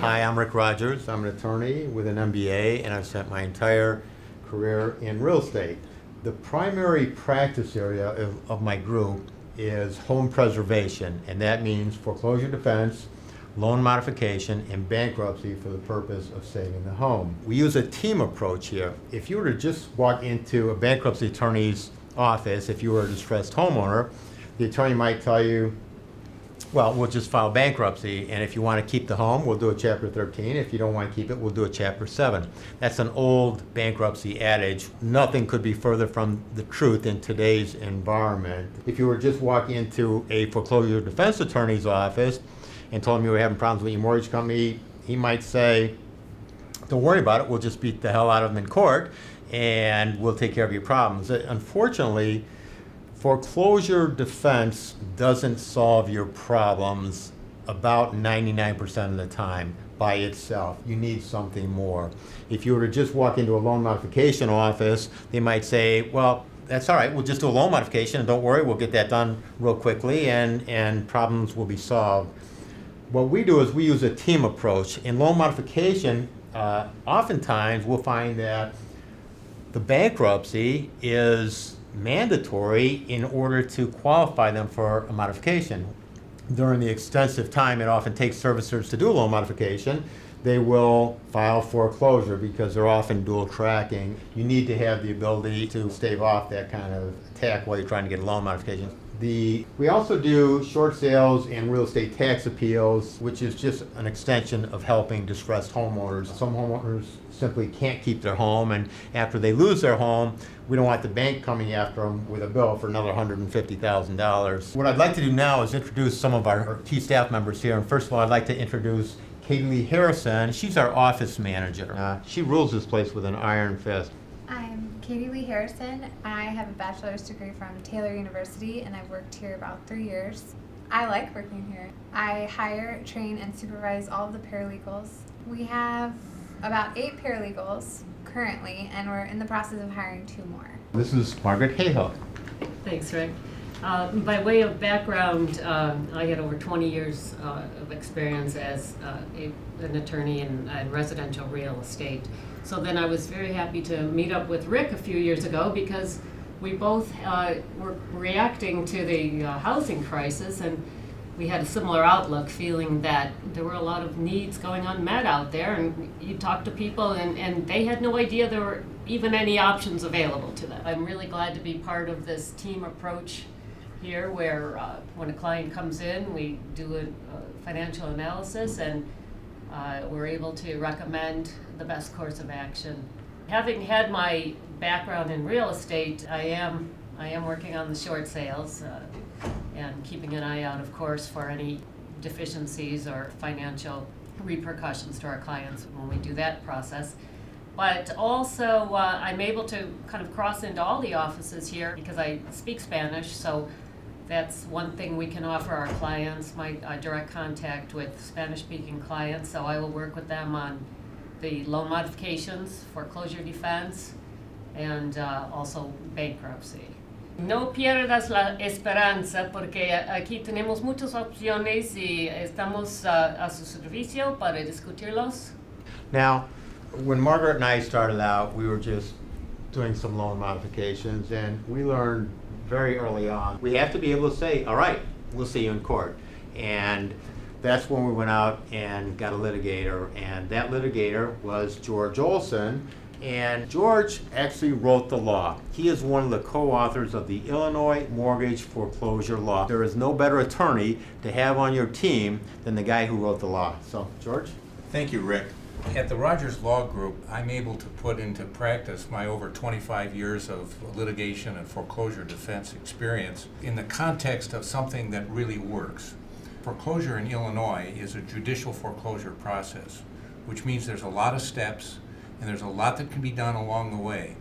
Hi, I'm Rick Rogers. I'm an attorney with an MBA, and I've spent my entire career in real estate. The primary practice area of my group is home preservation, and that means foreclosure defense, loan modification, and bankruptcy for the purpose of saving the home. We use a team approach here. If you were to just walk into a bankruptcy attorney's office, if you were a distressed homeowner, the attorney might tell you, well, we'll just file bankruptcy, and if you want to keep the home, we'll do a Chapter 13. If you don't want to keep it, we'll do a Chapter 7. That's an old bankruptcy adage. Nothing could be further from the truth in today's environment. If you were just walking into a foreclosure defense attorney's office and told him you were having problems with your mortgage company, he might say, don't worry about it, we'll just beat the hell out of them in court, and we'll take care of your problems. Unfortunately, foreclosure defense doesn't solve your problems about 99% of the time by itself. You need something more. If you were to just walk into a loan modification office, they might say, well, that's all right, we'll just do a loan modification, and don't worry, we'll get that done real quickly, and problems will be solved. What we do is we use a team approach. In loan modification, oftentimes we'll find that the bankruptcy is mandatory in order to qualify them for a modification. During the extensive time it often takes servicers to do a loan modification, they will file foreclosure because they're often dual tracking. You need to have the ability to stave off that kind of attack while you're trying to get a loan modification. We also do short sales and real estate tax appeals, which is just an extension of helping distressed homeowners. Some homeowners simply can't keep their home, and after they lose their home, we don't want the bank coming after them with a bill for another $150,000. What I'd like to do now is introduce some of our key staff members here. And first of all, I'd like to introduce Katie Lee Harrison. She's our office manager. She rules this place with an iron fist. I'm Katie Lee Harrison. I have a bachelor's degree from Taylor University, and I've worked here about 3 years. I like working here. I hire, train, and supervise all of the paralegals. We have about 8 paralegals currently, and we're in the process of hiring 2 more. This is Margaret Hayhoe. Thanks, Rick. By way of background, I had over 20 years of experience as an attorney in residential real estate. So then I was very happy to meet up with Rick a few years ago because we both were reacting to the housing crisis, and we had a similar outlook, feeling that there were a lot of needs going unmet out there, and you talk to people and they had no idea there were even any options available to them. I'm really glad to be part of this team approach here where when a client comes in, we do a financial analysis and we're able to recommend the best course of action. Having had my background in real estate, I am working on the short sales and keeping an eye out, of course, for any deficiencies or financial repercussions to our clients when we do that process. But also, I'm able to kind of cross into all the offices here because I speak Spanish, so that's one thing we can offer our clients, my direct contact with Spanish-speaking clients, so I will work with them on the loan modifications, foreclosure defense, and also bankruptcy. No pierdas la esperanza porque aquí tenemos muchas opciones y estamos a su servicio para discutirlos. Now, when Margaret and I started out, we were just doing some loan modifications, and we learned very early on, we have to be able to say, all right, we'll see you in court. And that's when we went out and got a litigator, and that litigator was George Olson. And George actually wrote the law. He is one of the co-authors of the Illinois Mortgage Foreclosure Law. There is no better attorney to have on your team than the guy who wrote the law. So, George? Thank you, Rick. At the Rogers Law Group, I'm able to put into practice my over 25 years of litigation and foreclosure defense experience in the context of something that really works. Foreclosure in Illinois is a judicial foreclosure process, which means there's a lot of steps and there's a lot that can be done along the way.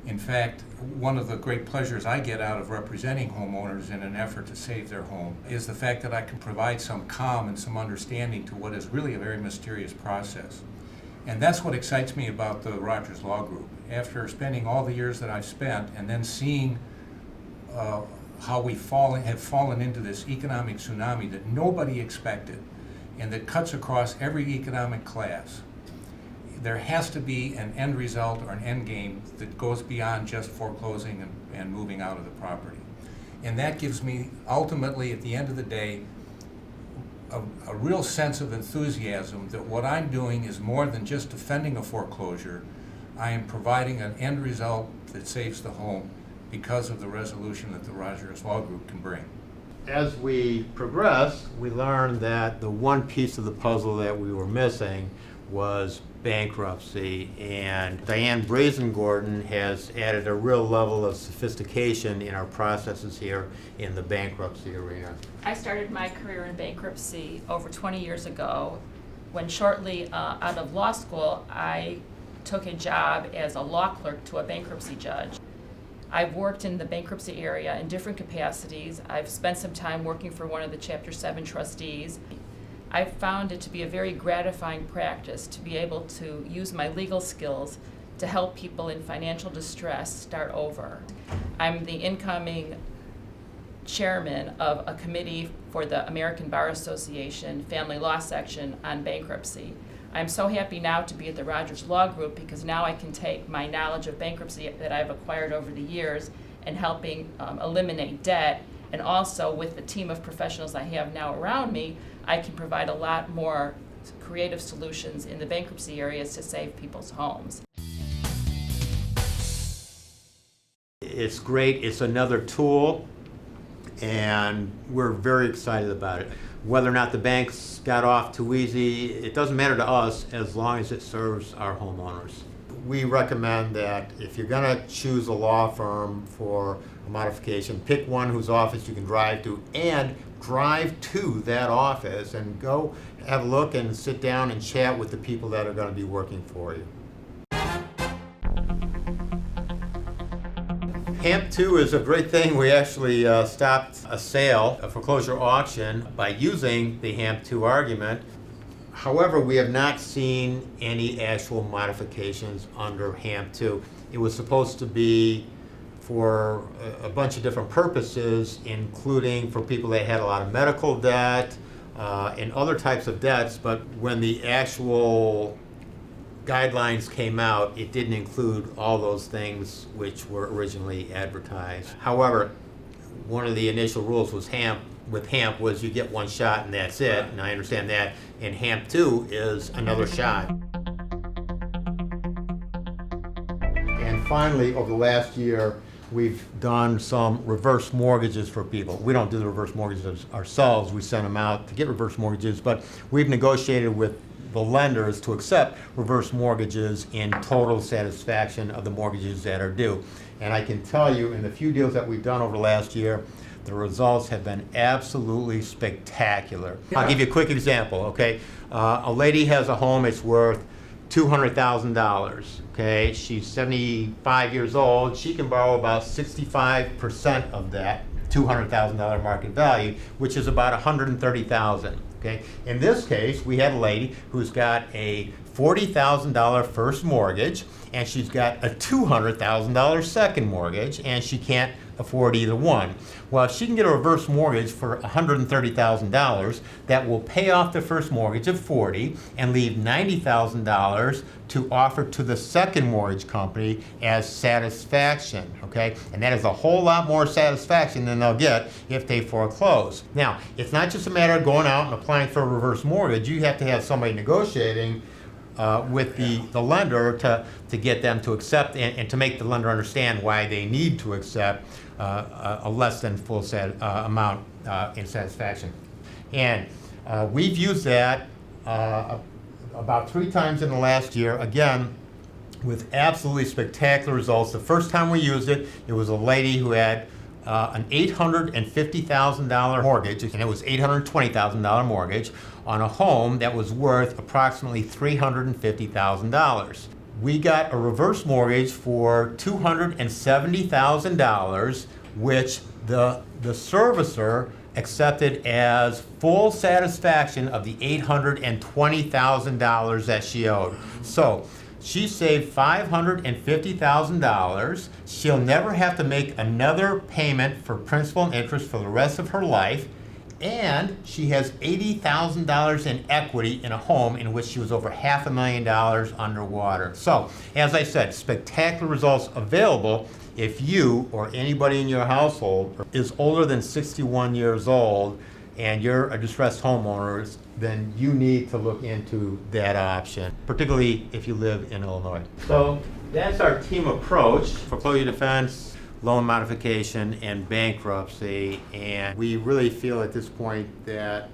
In fact, one of the great pleasures I get out of representing homeowners in an effort to save their home is the fact that I can provide some calm and some understanding to what is really a very mysterious process. And that's what excites me about the Rogers Law Group. After spending all the years that I've spent and then seeing how we have fallen into this economic tsunami that nobody expected, and that cuts across every economic class. There has to be an end result or an end game that goes beyond just foreclosing and moving out of the property. And that gives me, ultimately, at the end of the day, a real sense of enthusiasm that what I'm doing is more than just defending a foreclosure. I am providing an end result that saves the home because of the resolution that the Rogers Law Group can bring. As we progressed, we learned that the one piece of the puzzle that we were missing was bankruptcy, and Diane Brazengordon has added a real level of sophistication in our processes here in the bankruptcy arena. I started my career in bankruptcy over 20 years ago when shortly out of law school I took a job as a law clerk to a bankruptcy judge. I've worked in the bankruptcy area in different capacities. I've spent some time working for one of the Chapter 7 trustees. I've found it to be a very gratifying practice to be able to use my legal skills to help people in financial distress start over. I'm the incoming chairman of a committee for the American Bar Association Family Law Section on bankruptcy. I'm so happy now to be at the Rogers Law Group because now I can take my knowledge of bankruptcy that I've acquired over the years and helping eliminate debt, and also with the team of professionals I have now around me, I can provide a lot more creative solutions in the bankruptcy areas to save people's homes. It's great. It's another tool, and we're very excited about it. Whether or not the banks got off too easy, it doesn't matter to us as long as it serves our homeowners. We recommend that if you're going to choose a law firm for a modification, pick one whose office you can drive to, and drive to that office and go have a look and sit down and chat with the people that are going to be working for you. HAMP 2 is a great thing. We actually stopped a sale, a foreclosure auction, by using the HAMP 2 argument. However, we have not seen any actual modifications under HAMP 2. It was supposed to be for a bunch of different purposes, including for people that had a lot of medical debt and other types of debts, but when the actual guidelines came out, it didn't include all those things which were originally advertised. However, one of the initial rules was with HAMP was you get one shot and that's it, and I understand that, and HAMP 2 is another shot. And finally, over the last year, we've done some reverse mortgages for people. We don't do the reverse mortgages ourselves, we send them out to get reverse mortgages, but we've negotiated with the lenders to accept reverse mortgages in total satisfaction of the mortgages that are due. And I can tell you, in the few deals that we've done over the last year, the results have been absolutely spectacular. I'll give you a quick example, okay? A lady has a home, it's worth $200,000, okay? She's 75 years old. She can borrow about 65% of that $200,000 market value, which is about $130,000. Okay. In this case, we had a lady who's got a $40,000 first mortgage, and she's got a $200,000 second mortgage, and she can't afford either one. Well, if she can get a reverse mortgage for $130,000, that will pay off the first mortgage of $40,000 and leave $90,000 to offer to the second mortgage company as satisfaction, okay? And that is a whole lot more satisfaction than they'll get if they foreclose. Now, it's not just a matter of going out and applying for a reverse mortgage. You have to have somebody negotiating with the lender to get them to accept and to make the lender understand why they need to accept a less than full amount in satisfaction. And we've used that about 3 times in the last year, again, with absolutely spectacular results. The first time we used it, it was a lady who had an $850,000 mortgage, and it was $820,000 mortgage on a home that was worth approximately $350,000. We got a reverse mortgage for $270,000, which the servicer accepted as full satisfaction of the $820,000 that she owed. So she saved $550,000. She'll never have to make another payment for principal and interest for the rest of her life, and she has $80,000 in equity in a home in which she was over $500,000 underwater. So, as I said, spectacular results available if you or anybody in your household is older than 61 years old and you're a distressed homeowner, then you need to look into that option, particularly if you live in Illinois. So that's our team approach: foreclosure defense, loan modification, and bankruptcy. And we really feel at this point that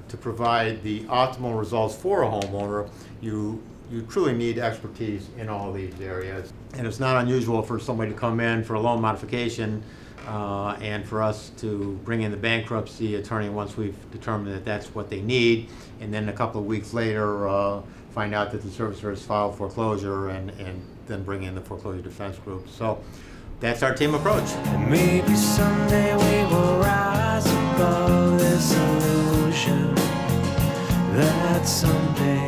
to provide the optimal results for a homeowner, you truly need expertise in all these areas. And it's not unusual for somebody to come in for a loan modification and for us to bring in the bankruptcy attorney once we've determined that that's what they need, and then a couple of weeks later find out that the servicer has filed foreclosure and then bring in the foreclosure defense group. So that's our team approach. And maybe someday we will rise above this illusion that someday